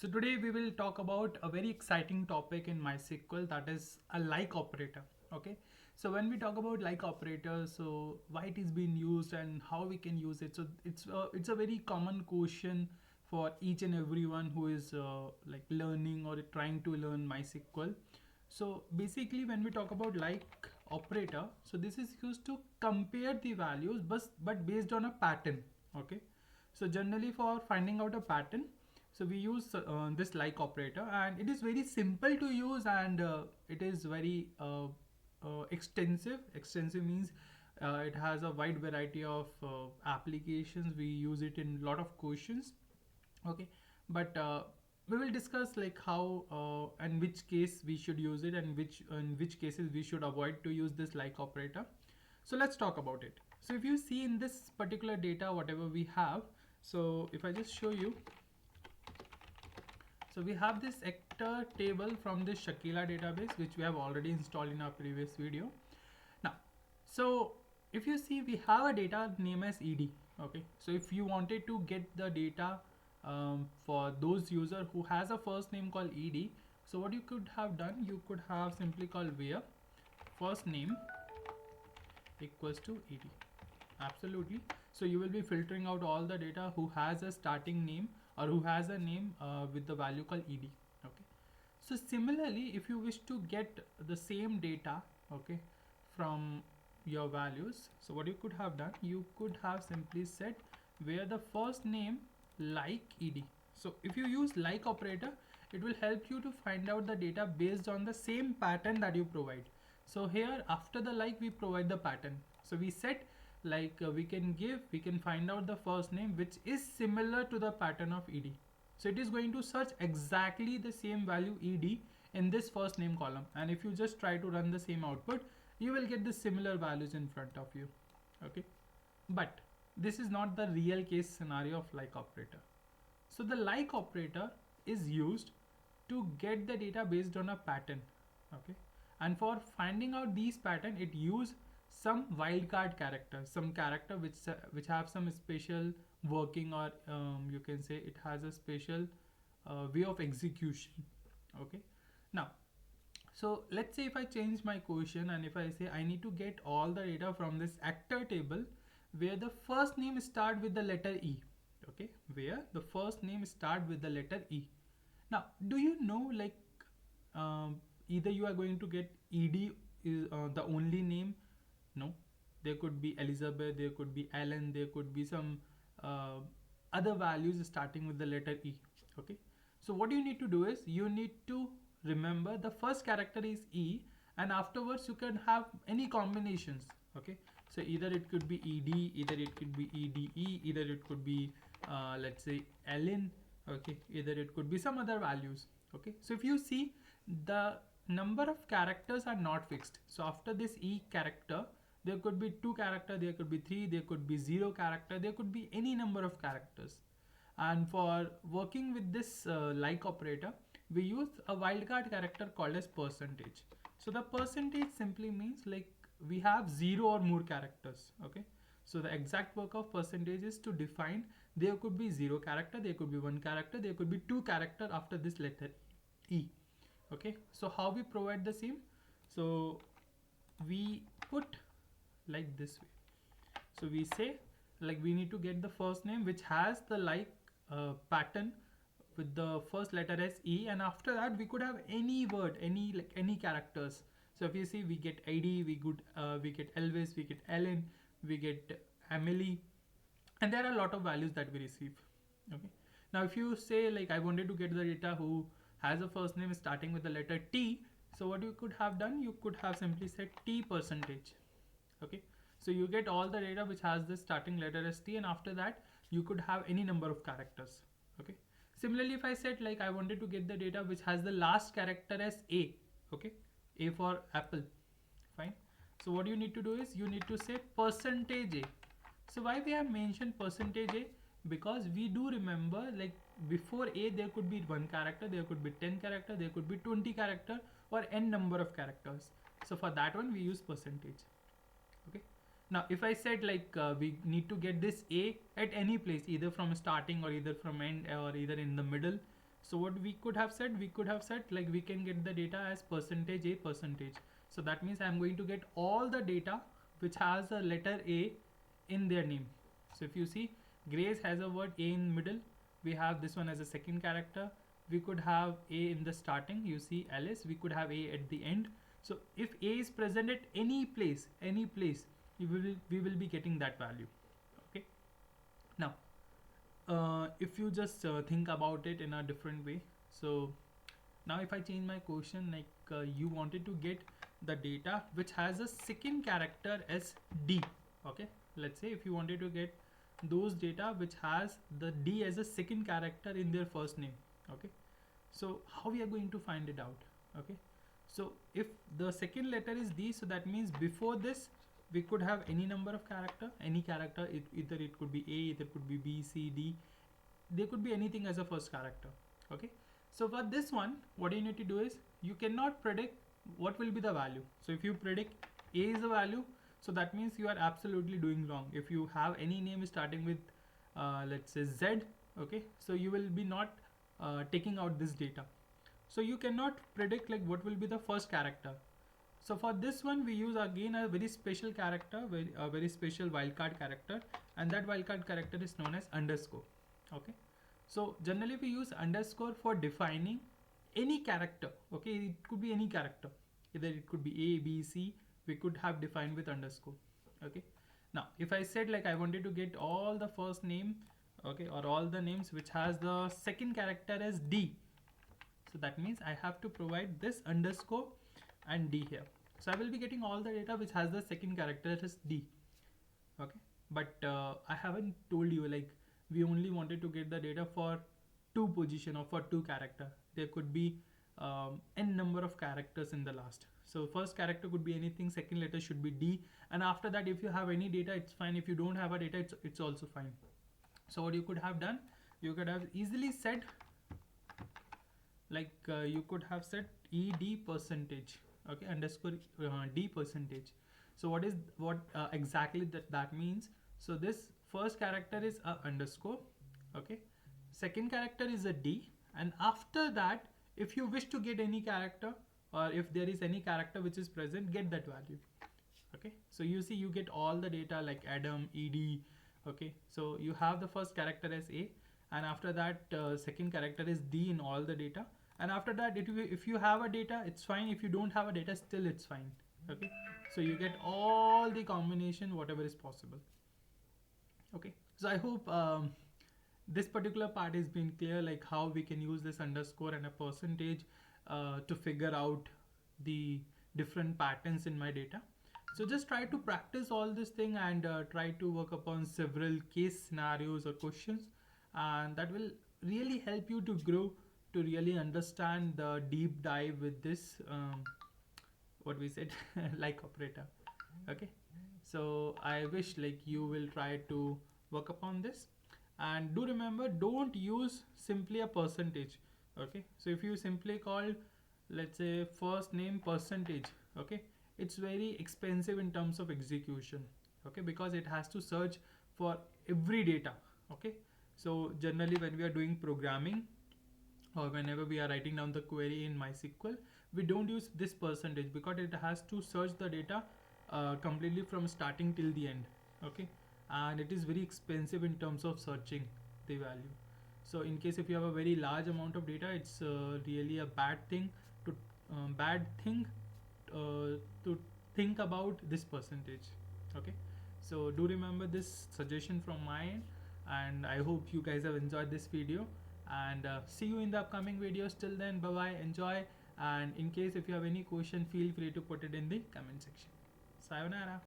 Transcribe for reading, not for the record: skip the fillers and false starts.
So today we will talk about a very exciting topic in MySQL, that is a like operator. Okay. So when we talk about like operator, so why it is being used and how we can use it. So it's a very common question for each and everyone who is like learning or trying to learn MySQL. So basically when we talk about like operator, so this is used to compare the values but based on a pattern. Okay. So generally for finding out a pattern, so we use this like operator, and it is very simple to use, and it is very extensive. Extensive means it has a wide variety of applications. We use it in a lot of questions. Okay. But we will discuss like how and which case we should use it, and which cases we should avoid to use this like operator. So let's talk about it. So if you see in this particular data whatever we have, so if I just show you, so we have this actor table from this Shakila database, which we have already installed in our previous video. Now, so if you see, we have a data name as ed. Okay, so if you wanted to get the data for those user who has a first name called ed, so what you could have done, you could have simply called where first name equals to ed. Absolutely. So you will be filtering out all the data who has a starting name or who has a name with the value called ed. Okay. So similarly, if you wish to get the same data, okay, from your values, so what you could have done, you could have simply said where the first name like ed. So if you use like operator, it will help you to find out the data based on the same pattern that you provide. So here after the like we provide the pattern. So we set like we can find out the first name which is similar to the pattern of ed. So it is going to search exactly the same value ed in this first name column, and if you just try to run the same output, you will get the similar values in front of you. Okay. But this is not the real case scenario of like operator. So the like operator is used to get the data based on a pattern. Okay. And for finding out these pattern, it use some wildcard characters, some character which have some special working, or you can say it has a special way of execution. Okay. Now, so let's say if I change my question and if I say I need to get all the data from this actor table where the first name start with the letter E. Okay, where the first name start with the letter E. Now, do you know like either you are going to get ed is the only name? No, there could be Elizabeth, there could be Ellen, there could be some uh, other values starting with the letter E. Okay, so what you need to do is you need to remember the first character is E, and afterwards you can have any combinations. Okay, so either it could be ed, either it could be ede, either it could be let's say Ellen. Okay, either it could be some other values. Okay, so if you see, the number of characters are not fixed. So after this E character, there could be 2 character, there could be 3, there could be 0 character, there could be any number of characters. And for working with this like operator, we use a wildcard character called as percentage. So the percentage simply means like we have 0 or more characters. Okay, so the exact work of percentage is to define there could be 0 character, there could be 1 character, there could be 2 character after this letter E. Okay, so how we provide the same? So we put like this way. So we say like we need to get the first name which has the like pattern with the first letter as E, and after that we could have any word, any characters. So if you see, we get ID, we get Elvis, we get Ellen, we get Emily, and there are a lot of values that we receive. Okay, now if you say like I wanted to get the data who has a first name starting with the letter T, so what you could have done, you could have simply said T percentage. Okay, so you get all the data which has the starting letter as T, and after that you could have any number of characters. Okay, similarly if I said like I wanted to get the data which has the last character as A. Okay, A for apple. Fine. So what you need to do is you need to say percentage A. So why we have mentioned percentage A? Because we do remember like before A there could be 1 character, there could be 10 character, there could be 20 character, or n number of characters. So for that one we use percentage. Okay, now if I said like we need to get this A at any place, either from starting or either from end or either in the middle, So what we could have said, like we can get the data as percentage a percentage. So that means I'm going to get all the data which has a letter A in their name. So if you see, Grace has a word A in middle. We have this one as a second character. We could have A in the starting. You see Alice. We could have A at the end. So if A is present at any place, we will be getting that value. Okay. Now, if you just think about it in a different way. So now if I change my question, like you wanted to get the data which has a second character as D. Okay. Let's say if you wanted to get those data which has the D as a second character in their first name. Okay. So how we are going to find it out? Okay. So if the second letter is D, so that means before this we could have any number of character, either it could be A, either it could be B, C, D. There could be anything as a first character. Okay. So for this one, what you need to do is you cannot predict what will be the value. So if you predict A is a value, so that means you are absolutely doing wrong. If you have any name starting with let's say Z, okay, so you will be not taking out this data. So you cannot predict like what will be the first character. So for this one we use again a very special character, a very special wildcard character, and that wildcard character is known as underscore. Okay. So generally we use underscore for defining any character. Okay, it could be any character, either it could be A, B, C, we could have defined with underscore. Okay. Now if I said like I wanted to get all the first name, okay, or all the names which has the second character as D, so that means I have to provide this underscore and D here. So I will be getting all the data which has the second character as D. Okay. But I haven't told you, like we only wanted to get the data for two position or for two character. There could be n number of characters in the last. So first character could be anything, second letter should be D, and after that if you have any data it's fine, if you don't have a data it's also fine. So what you could have done, you could have easily said like you could have said ED percentage, okay, underscore D percentage. So what exactly that means? So this first character is a underscore, okay, second character is a D, and after that if you wish to get any character, or if there is any character which is present, get that value. Okay, so you see you get all the data like Adam, ED. Okay, so you have the first character as A, and after that second character is D in all the data, and after that if you have a data it's fine, if you don't have a data still it's fine. Okay, so you get all the combination whatever is possible. Okay, so I hope this particular part has been clear, like how we can use this underscore and a percentage to figure out the different patterns in my data. So just try to practice all this thing and try to work upon several case scenarios or questions, and that will really help you to grow, to really understand the deep dive with this what we said like operator. Okay, so I wish like you will try to work upon this, and do remember, don't use simply a percentage. Okay, so if you simply call, let's say, first name percentage, okay, it's very expensive in terms of execution. Okay, because it has to search for every data. Okay, so generally when we are doing programming or whenever we are writing down the query in MySQL, we don't use this percentage because it has to search the data completely from starting till the end. Okay, and it is very expensive in terms of searching the value. So in case if you have a very large amount of data, it's really a bad thing to to think about this percentage. Okay, so do remember this suggestion from my end, and I hope you guys have enjoyed this video, and see you in the upcoming videos. Till then, bye bye, enjoy, and in case if you have any question, feel free to put it in the comment section. Sayonara.